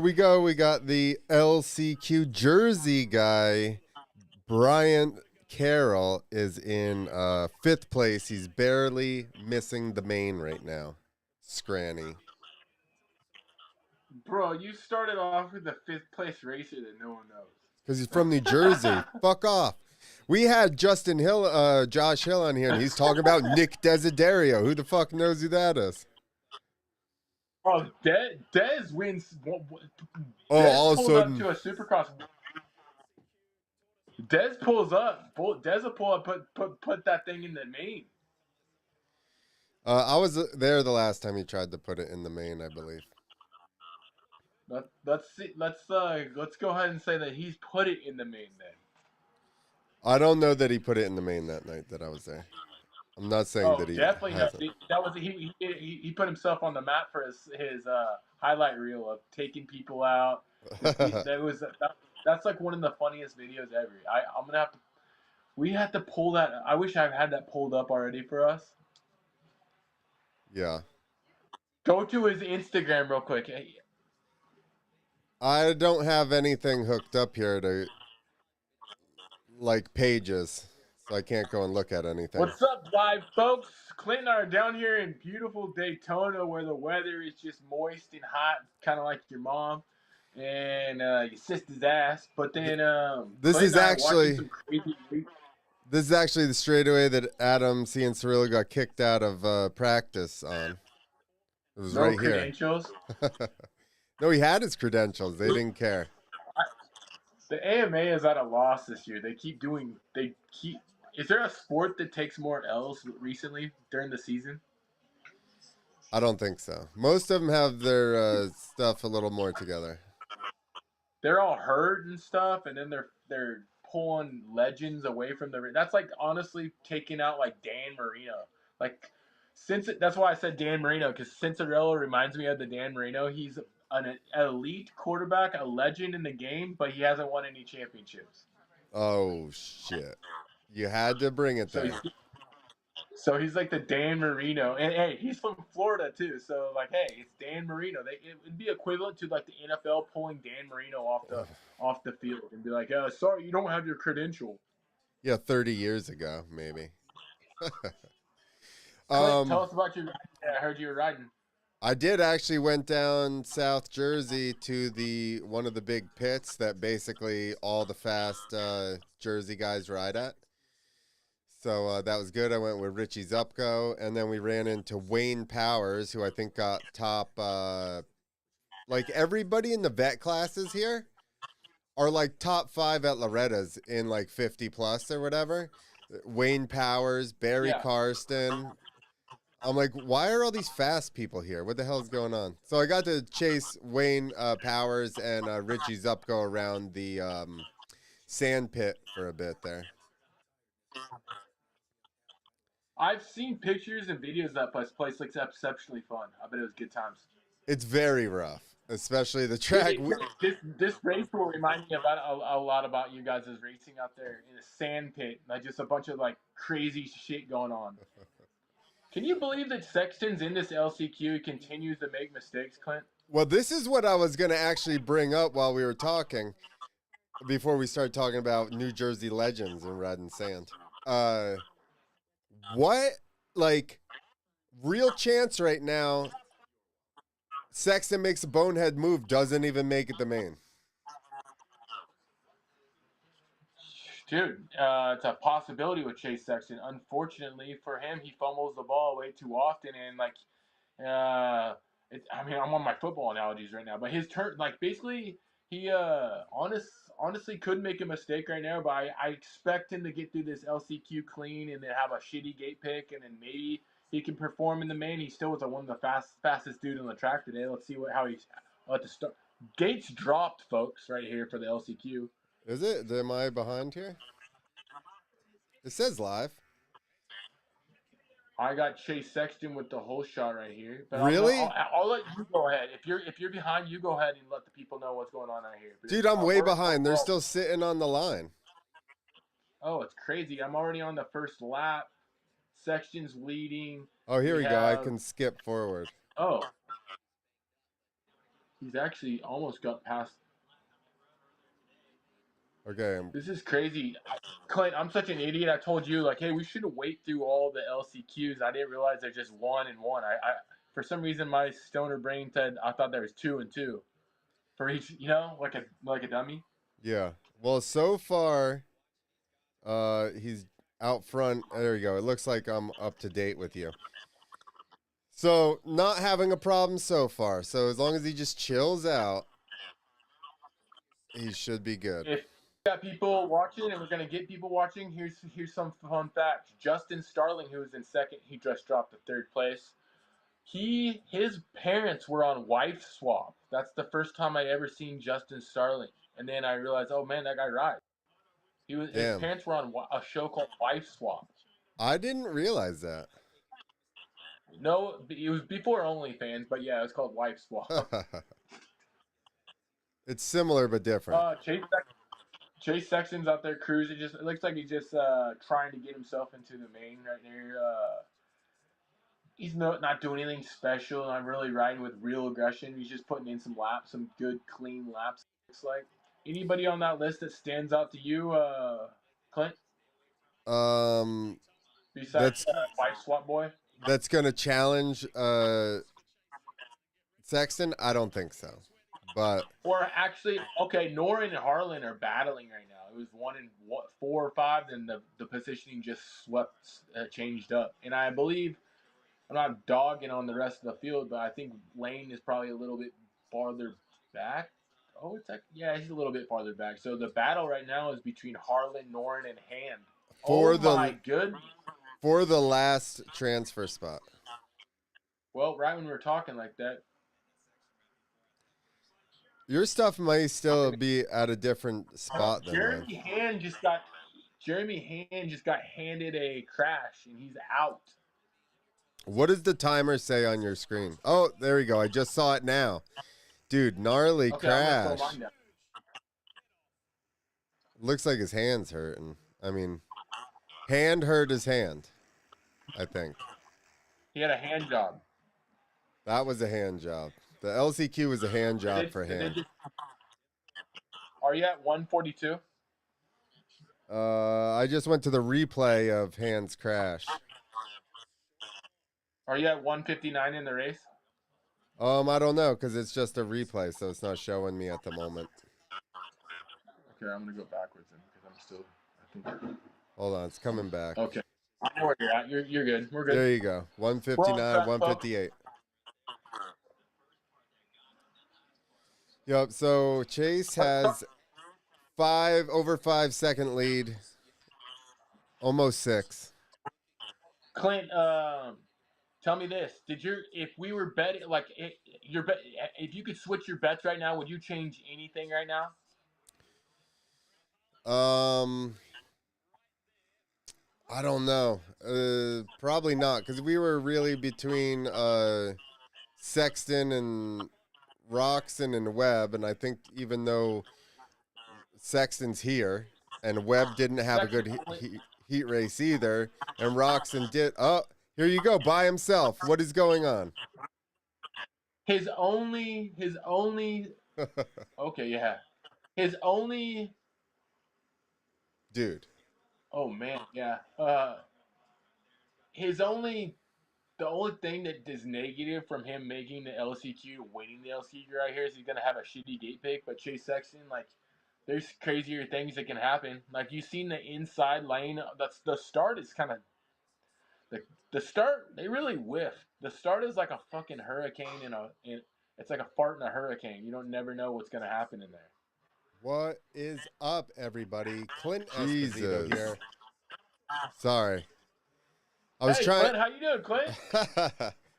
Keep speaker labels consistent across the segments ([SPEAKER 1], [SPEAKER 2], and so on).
[SPEAKER 1] we go. We got the LCQ Jersey guy. Brian Carroll is in fifth place. He's barely missing the main right now. Scranny.
[SPEAKER 2] Bro, you started off with the fifth place racer that no one knows.
[SPEAKER 1] Because he's from New Jersey. Fuck off. We had Justin Hill, Josh Hill on here, and he's talking about Nick Desiderio. Who the fuck knows who that is?
[SPEAKER 2] Oh, Dez wins.
[SPEAKER 1] Oh,
[SPEAKER 2] Dez
[SPEAKER 1] all of a
[SPEAKER 2] pulled up
[SPEAKER 1] sudden.
[SPEAKER 2] to a Supercross. Dez pulls up. Dez will pull up, put that thing in the main.
[SPEAKER 1] I was there the last time he tried to put it in the main, I believe.
[SPEAKER 2] Let's see. Let's go ahead and say that he's put it in the main then.
[SPEAKER 1] I don't know that he put it in the main that night that I was there. I'm not saying that he
[SPEAKER 2] definitely
[SPEAKER 1] hasn't.
[SPEAKER 2] that was he put himself on the map for his highlight reel of taking people out. That's like one of the funniest videos ever. I'm gonna have to. We have to pull that. I wish I had that pulled up already for us.
[SPEAKER 1] Yeah.
[SPEAKER 2] Go to his Instagram real quick.
[SPEAKER 1] I don't have anything hooked up here to like pages, so I can't go and look at anything.
[SPEAKER 2] What's up, live folks? Clint and I are down here in beautiful Daytona, where the weather is just moist and hot, kind of like your mom and your sister's ass. But then
[SPEAKER 1] this is actually
[SPEAKER 2] some crazy.
[SPEAKER 1] This is actually the straightaway that Adam Cianciarillo got kicked out of practice on. It was right
[SPEAKER 2] credentials.
[SPEAKER 1] Here. No, he had his credentials. They didn't care.
[SPEAKER 2] The AMA is at a loss this year. Is there a sport that takes more L's recently during the season?
[SPEAKER 1] I don't think so. Most of them have their stuff a little more together.
[SPEAKER 2] They're all hurt and stuff, and then they're pulling legends away from the. That's like honestly taking out like Dan Marino. Like that's why I said Dan Marino, because Cianciarillo reminds me of the Dan Marino. He's an elite quarterback, a legend in the game, but he hasn't won any championships.
[SPEAKER 1] Oh shit! You had to bring it there.
[SPEAKER 2] So he's like the Dan Marino, and hey, he's from Florida too. So like, hey, it's Dan Marino. It would be equivalent to like the NFL pulling Dan Marino off the field and be like, sorry, you don't have your credential.
[SPEAKER 1] Yeah, 30 years ago, maybe.
[SPEAKER 2] Clint, tell us about your. I heard you were riding.
[SPEAKER 1] I did actually went down South Jersey to one of the big pits that basically all the fast Jersey guys ride at. So that was good. I went with Richie Zupko, and then we ran into Wayne Powers, who I think got top. Like everybody in the vet classes here are like top 5 at Loretta's in like 50 plus or whatever. Wayne Powers, Barry Karsten. I'm like, why are all these fast people here? What the hell is going on? So I got to chase Wayne Powers and Richie Zupko around the sand pit for a bit there.
[SPEAKER 2] I've seen pictures and videos of that place looks exceptionally fun. I bet it was good times.
[SPEAKER 1] It's very rough, especially the track.
[SPEAKER 2] This race will remind me about a lot about you guys' racing out there in a sand pit, like just a bunch of like crazy shit going on. Can you believe that Sexton's in this LCQ continues to make mistakes, Clint?
[SPEAKER 1] Well, this is what I was going to actually bring up while we were talking, before we start talking about New Jersey legends and riding sand. What, like, real chance right now, Sexton makes a bonehead move, doesn't even make it the main.
[SPEAKER 2] Dude, it's a possibility with Chase Sexton. Unfortunately for him, he fumbles the ball way too often, and like, I mean, I'm on my football analogies right now, but his turn, like, basically, he honestly could make a mistake right now, but I expect him to get through this LCQ clean and then have a shitty gate pick, and then maybe he can perform in the main. He still was one of the fastest dude on the track today. Let's see how he's at the start. Gates dropped, folks, right here for the LCQ.
[SPEAKER 1] Is it? Am I behind here? It says live.
[SPEAKER 2] I got Chase Sexton with the whole shot right here. But
[SPEAKER 1] really?
[SPEAKER 2] I'll let you go ahead. If you're behind, you go ahead and let the people know what's going on right here.
[SPEAKER 1] Dude, I'm way behind. They're still sitting on the line.
[SPEAKER 2] Oh, it's crazy. I'm already on the first lap. Sexton's leading.
[SPEAKER 1] Oh, here we go. I can skip forward.
[SPEAKER 2] Oh. He's actually almost got past.
[SPEAKER 1] Okay.
[SPEAKER 2] This is crazy. Clint, I'm such an idiot. I told you, like, hey, we should wait through all the LCQs. I didn't realize there's just one and one. For some reason, my stoner brain said I thought there was two and two for each, like a dummy.
[SPEAKER 1] Yeah. Well, so far, he's out front. There you go. It looks like I'm up to date with you. So, not having a problem so far. So, as long as he just chills out, he should be good.
[SPEAKER 2] If we got people watching and we're gonna get people watching, here's some fun facts. Justin Starling, who was in second, he just dropped to third place. His parents were on Wife Swap. That's the first time I ever seen Justin Starling. And then I realized, oh man, that guy rides. His
[SPEAKER 1] Damn.
[SPEAKER 2] parents were on a show called Wife Swap.
[SPEAKER 1] I didn't realize that.
[SPEAKER 2] No, it was before OnlyFans, but yeah, it was called Wife Swap.
[SPEAKER 1] It's similar but different.
[SPEAKER 2] Chase Sexton's out there cruising. It looks like he's just trying to get himself into the main right there. He's not doing anything special. Not really riding with real aggression. He's just putting in some laps, some good clean laps. Looks like. Anybody on that list that stands out to you, Clint? Besides Wife Swap boy.
[SPEAKER 1] That's gonna challenge Sexton. I don't think so. But
[SPEAKER 2] or actually, okay, Nora and Harlan are battling right now. It was 4 or 5, then the positioning just changed up. And I believe, I'm not dogging on the rest of the field, but I think Lane is probably a little bit farther back. Oh, yeah, he's a little bit farther back. So the battle right now is between Harlan, Norin, and Hand. My goodness.
[SPEAKER 1] For the last transfer spot.
[SPEAKER 2] Well, right when we were talking like that.
[SPEAKER 1] Your stuff might still be at a different spot than
[SPEAKER 2] mine. Jeremy Hand just got handed a crash, and he's out.
[SPEAKER 1] What does the timer say on your screen? Oh, there we go. I just saw it now. Dude, gnarly crash. Looks like his hand's hurting. I mean, hand hurt his hand, I think.
[SPEAKER 2] He had a hand job.
[SPEAKER 1] That was a hand job. The LCQ was a hand job for him.
[SPEAKER 2] Are you at 142?
[SPEAKER 1] I just went to the replay of Hand's crash.
[SPEAKER 2] Are you at 159 in the race?
[SPEAKER 1] I don't know, because it's just a replay, so it's not showing me at the moment.
[SPEAKER 2] Okay, I'm gonna go backwards then, because I'm still. I think.
[SPEAKER 1] Hold on, it's coming back.
[SPEAKER 2] Okay, I know where you're at. You're good. We're good.
[SPEAKER 1] There you go. 159, 158. Yep. So Chase has over 5 second lead, almost 6.
[SPEAKER 2] Clint, tell me this: if we were betting, like if you could switch your bets right now, would you change anything right now?
[SPEAKER 1] I don't know. Probably not, because we were really between Sexton and Roxon and Webb, and I think even though Sexton's here and Webb didn't have a good heat race either, and Roxon did. Oh, here you go, by himself. What is going on?
[SPEAKER 2] His only. Okay, yeah. His only.
[SPEAKER 1] Dude.
[SPEAKER 2] Oh man, yeah. The only thing that is negative from him making the LCQ, winning the LCQ right here, is he's gonna have a shitty gate pick. But Chase Sexton, like, there's crazier things that can happen. Like, you've seen the inside lane. That's the start is kind of the start. They really whiff. The start is like a fucking hurricane it's like a fart in a hurricane. You don't never know what's gonna happen in there.
[SPEAKER 1] What is up, everybody? Clint Esposito here. Sorry. I was trying.
[SPEAKER 2] Clint, how you doing, Clint?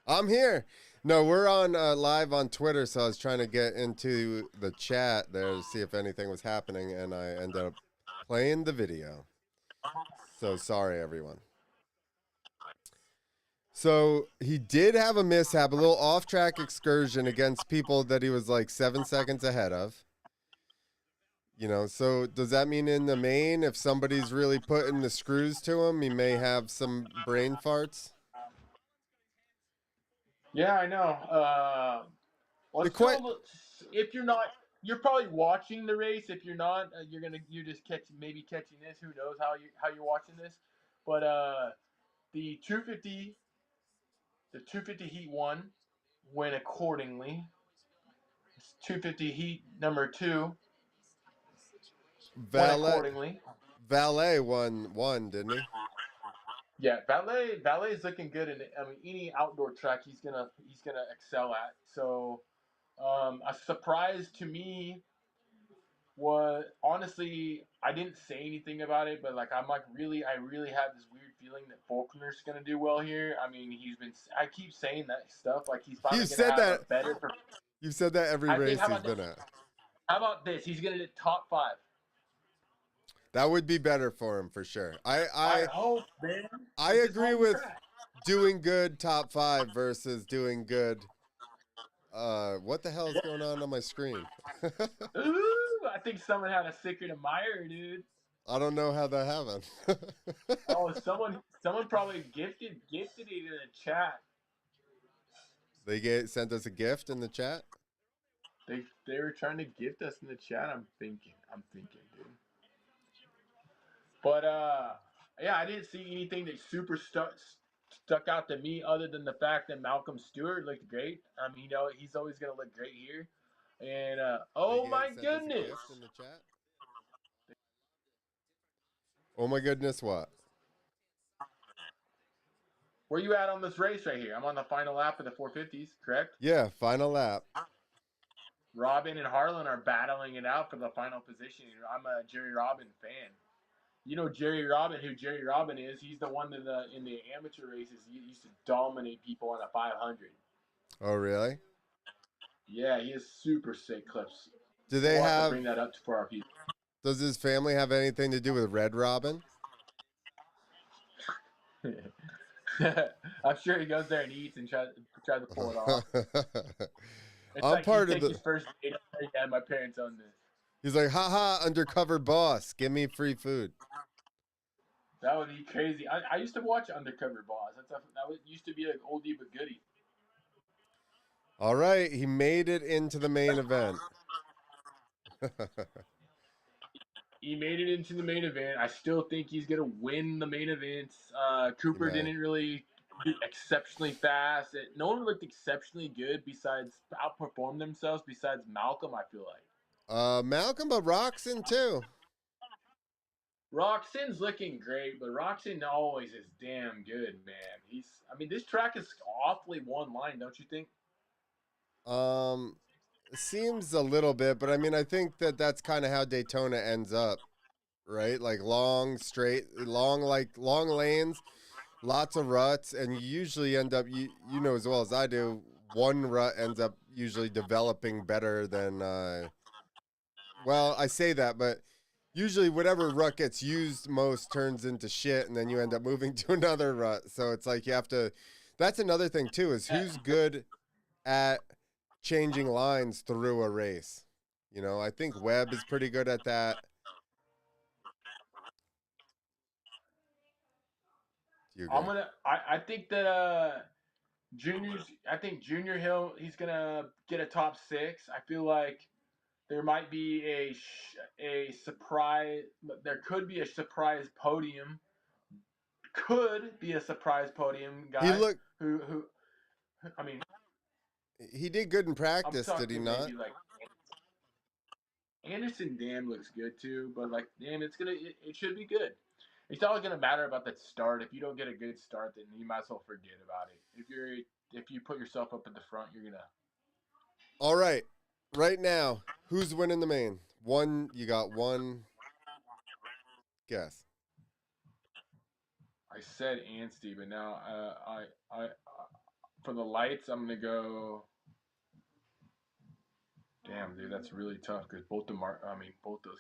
[SPEAKER 1] I'm here. No, we're on live on Twitter, so I was trying to get into the chat there to see if anything was happening, and I ended up playing the video. So sorry, everyone. So he did have a mishap, a little off-track excursion against people that he was like 7 seconds ahead of. You know, so does that mean in the main, if somebody's really putting the screws to him, he may have some brain farts?
[SPEAKER 2] Yeah, I know. if you're not, you're probably watching the race. If you're not, you're just catching this. Who knows how you're watching this? But the 250 the 250 heat one went accordingly. 250 heat number two went
[SPEAKER 1] Valet
[SPEAKER 2] accordingly.
[SPEAKER 1] Valet won, didn't he?
[SPEAKER 2] Yeah, Valet is looking good in I mean any outdoor track he's gonna excel at. So a surprise to me was honestly I didn't say anything about it, but like I really have this weird feeling that Faulkner's gonna do well here. I mean I keep saying that stuff like he's
[SPEAKER 1] You
[SPEAKER 2] finally gonna
[SPEAKER 1] said
[SPEAKER 2] have a
[SPEAKER 1] that.
[SPEAKER 2] better.
[SPEAKER 1] You've said that every
[SPEAKER 2] I think
[SPEAKER 1] race he's been at.
[SPEAKER 2] how about this? He's gonna do top five.
[SPEAKER 1] That would be better for him for sure.
[SPEAKER 2] I hope, man.
[SPEAKER 1] I
[SPEAKER 2] It's his
[SPEAKER 1] agree
[SPEAKER 2] home
[SPEAKER 1] with
[SPEAKER 2] track.
[SPEAKER 1] doing good top 5 versus doing good. What the hell is going on my screen?
[SPEAKER 2] Ooh, I think someone had a secret admirer, dude.
[SPEAKER 1] I don't know how that happened.
[SPEAKER 2] Oh, someone probably gifted it in the chat.
[SPEAKER 1] They sent us a gift in the chat.
[SPEAKER 2] They were trying to gift us in the chat. I'm thinking, dude. But yeah, I didn't see anything that super stuck out to me other than the fact that Malcolm Stewart looked great. I mean, he's always gonna look great here. And oh my
[SPEAKER 1] Sent us a
[SPEAKER 2] goodness,
[SPEAKER 1] gift in the chat. Oh my goodness, what?
[SPEAKER 2] where you at on this race right here? I'm on the final lap of the 450s, correct?
[SPEAKER 1] Yeah, final lap.
[SPEAKER 2] Robin and Harlan are battling it out for the final position. I'm a Jerry Robin fan. You know who Jerry Robin is. He's the one that in the amateur races he used to dominate people on a 500.
[SPEAKER 1] Oh, really?
[SPEAKER 2] Yeah, he has super sick clips.
[SPEAKER 1] Do they
[SPEAKER 2] We'll have to
[SPEAKER 1] have
[SPEAKER 2] bring that up for our people.
[SPEAKER 1] Does his family have anything to do with Red Robin?
[SPEAKER 2] I'm sure he goes there and eats and tries to pull it off. It's
[SPEAKER 1] I'm
[SPEAKER 2] like
[SPEAKER 1] part
[SPEAKER 2] he'd
[SPEAKER 1] of
[SPEAKER 2] take
[SPEAKER 1] the
[SPEAKER 2] his first date. Yeah, my parents own this.
[SPEAKER 1] He's like, haha, undercover boss, give me free food.
[SPEAKER 2] That would be crazy. I used to watch Undercover Boss. Used to be an oldie but goodie.
[SPEAKER 1] All right, he made it into the main event.
[SPEAKER 2] He made it into the main event. I still think he's gonna win the main event. Cooper didn't really do exceptionally fast. No one looked exceptionally good besides outperform themselves. Besides Malcolm, I feel like.
[SPEAKER 1] Malcolm, but Roxon too.
[SPEAKER 2] Roxon's looking great, but Roxon always is damn good, man. I mean, this track is awfully one line, don't you think?
[SPEAKER 1] Seems a little bit, but I mean, I think that's kind of how Daytona ends up, right? Like long, straight, long lanes, lots of ruts, and you usually end up, you know as well as I do, one rut ends up usually developing better than, well, I say that, but usually whatever rut gets used most turns into shit, and then you end up moving to another rut. So it's like you have to, that's another thing too, is who's good at changing lines through a race. You know, I think Webb is pretty good at that. Do you agree?
[SPEAKER 2] I think that Junior Hill, he's gonna get a top 6. I feel like there might be a surprise. There could be a surprise podium. Could be a surprise podium
[SPEAKER 1] He
[SPEAKER 2] guy
[SPEAKER 1] looked.
[SPEAKER 2] who I mean,
[SPEAKER 1] He did good in
[SPEAKER 2] I'm
[SPEAKER 1] practice, did he
[SPEAKER 2] talking
[SPEAKER 1] not?
[SPEAKER 2] maybe like Anderson Dam looks good too, but like damn, it should be good. It's all gonna matter about that start. If you don't get a good start, then you might as well forget about it. If you put yourself up at the front, you're gonna.
[SPEAKER 1] All right, right now, who's winning the main? You got one guess.
[SPEAKER 2] I said Ansty, but now I for the lights, I'm gonna go. Damn, dude, that's really tough because both those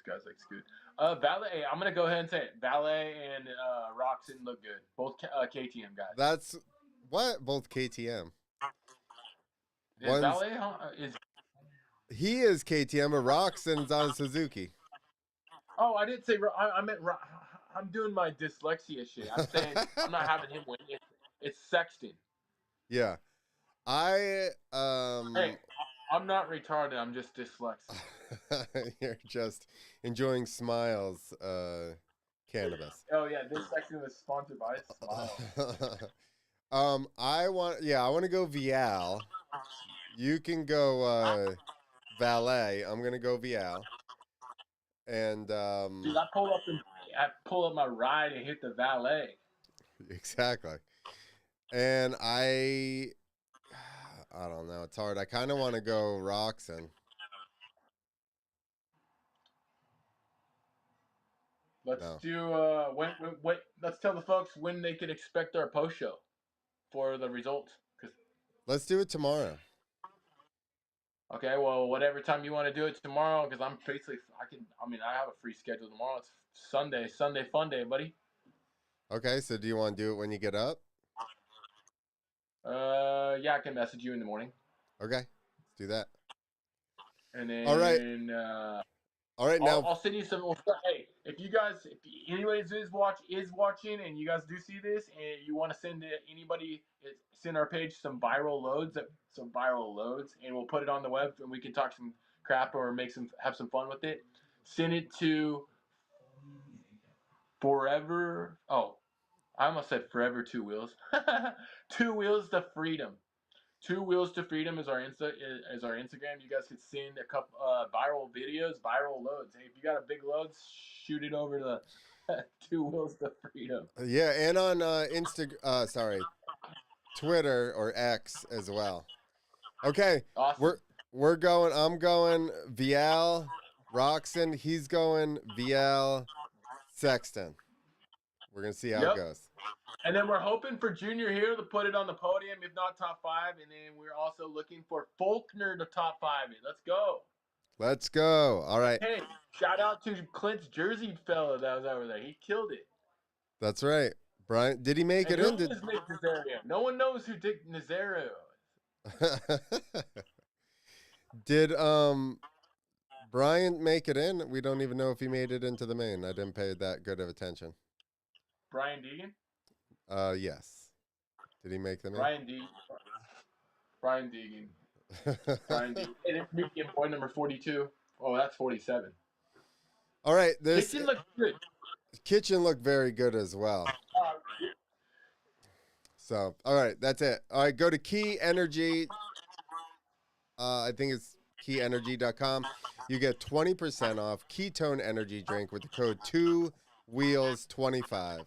[SPEAKER 2] guys looks good. Valet, I'm gonna go ahead and say it. Valet and Roxon look good. Both KTM guys.
[SPEAKER 1] That's what both KTM.
[SPEAKER 2] Is Valet? Is
[SPEAKER 1] he is KTM, but Roxon's on Suzuki.
[SPEAKER 2] Oh, I didn't say. I meant. I'm doing my dyslexia shit. I'm saying I'm not having him win. It's Sexton.
[SPEAKER 1] Yeah, I
[SPEAKER 2] Hey, I'm not retarded. I'm just dyslexic.
[SPEAKER 1] You're just enjoying Smiles cannabis.
[SPEAKER 2] Oh yeah, this section was sponsored by Smiles.
[SPEAKER 1] I want to go Vial. You can go Valet. I'm gonna go Vial. And
[SPEAKER 2] Dude, I pull up my ride and hit the valet.
[SPEAKER 1] exactly. And I don't know. It's hard. I kind of want to go Roxon.
[SPEAKER 2] Let's
[SPEAKER 1] No.
[SPEAKER 2] do when let's tell the folks when they can expect our post show for the results.
[SPEAKER 1] Let's do it tomorrow.
[SPEAKER 2] Okay, well, whatever time you want to do it tomorrow, because I'm basically I have a free schedule tomorrow. It's Sunday fun day, buddy.
[SPEAKER 1] Okay, so do you want to do it when you get up?
[SPEAKER 2] Yeah, I can message you in the morning,
[SPEAKER 1] Okay, let's do that.
[SPEAKER 2] and
[SPEAKER 1] All right.
[SPEAKER 2] then
[SPEAKER 1] All right, now
[SPEAKER 2] I'll send you some. Hey, if anybody is watching, and you guys do see this, and you want to send our page some viral loads, and we'll put it on the web, and we can talk some crap or have some fun with it. Send it to Forever. Oh, I almost said Forever Two Wheels. Two Wheels to Freedom. Two Wheels to Freedom is our Instagram. You guys could send a couple viral videos, viral loads. Hey, if you got a big load, shoot it over to Two Wheels to Freedom.
[SPEAKER 1] yeah, and on Twitter or X as well. Okay,
[SPEAKER 2] Awesome.
[SPEAKER 1] we're going. I'm going Vial, Roxon. He's going Vial, Sexton. We're gonna see how it
[SPEAKER 2] Yep.
[SPEAKER 1] goes.
[SPEAKER 2] And then we're hoping for Junior here to put it on the podium, if not top 5. And then we're also looking for Faulkner to top 5 it. Let's go.
[SPEAKER 1] Let's go. All right.
[SPEAKER 2] Hey, shout out to Clint's Jersey fella that was over there. He killed it.
[SPEAKER 1] That's right. Brian, did he make
[SPEAKER 2] And
[SPEAKER 1] it
[SPEAKER 2] who
[SPEAKER 1] in?
[SPEAKER 2] is Nick Nazario? No one knows who Dick Nazario is.
[SPEAKER 1] Did Brian make it in? We don't even know if he made it into the main. I didn't pay that good of attention.
[SPEAKER 2] Brian Deegan?
[SPEAKER 1] Yes. Did he make the main?
[SPEAKER 2] Brian Deegan. Brian Deegan. Hey, this medium boy number 42. Oh, that's 47.
[SPEAKER 1] All right, this
[SPEAKER 2] Kitchen looks good.
[SPEAKER 1] kitchen looked very good as well. So, all right, that's it. All right, go to Key Energy. I think it's keyenergy.com. You get 20% off Ketone Energy drink with the code 2Wheels25.